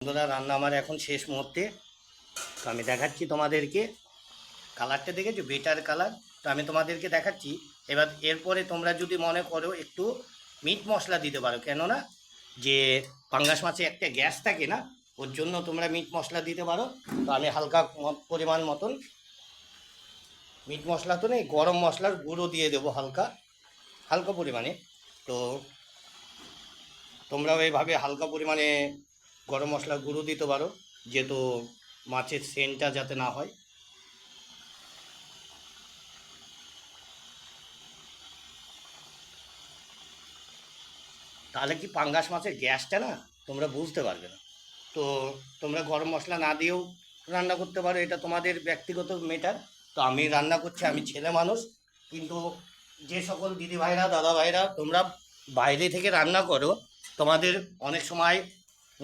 বন্ধুরা, রান্না আমার এখন শেষ মুহূর্তে। তো আমি দেখাচ্ছি তোমাদেরকে। কালারটা দেখেছো, বেটার কালার। তো আমি তোমাদেরকে দেখাচ্ছি। এবার এরপরে তোমরা যদি মনে করো একটু মিট মশলা দিতে পারো, কেননা যে পাঙ্গাস মাছে একটা গ্যাস থাকে না, ওর জন্য তোমরা মিট মশলা দিতে পারো। তো আমি হালকা পরিমাণ মতন মিট মশলা তো নেই, গরম মশলার গুঁড়ো দিয়ে দেবো হালকা হালকা পরিমাণে। তো তোমরাও এইভাবে হালকা পরিমাণে গরম মশলার গুঁড়ো দিতে পারো, যেহেতু মাছের সেন্টটা যাতে না হয়। তাহলে কি পাঙ্গাস মাছের গ্যাসটা না তোমরা বুঝতে পারবে না। তো তোমরা গরম মশলা না দিয়েও রান্না করতে পারো, এটা তোমাদের ব্যক্তিগত ম্যাটার। তো আমি রান্না করছি, আমি ছেলে মানুষ। কিন্তু যে সকল দিদি ভাইরা দাদা ভাইরা তোমরা বাইরে থেকে রান্না করো, তোমাদের অনেক সময়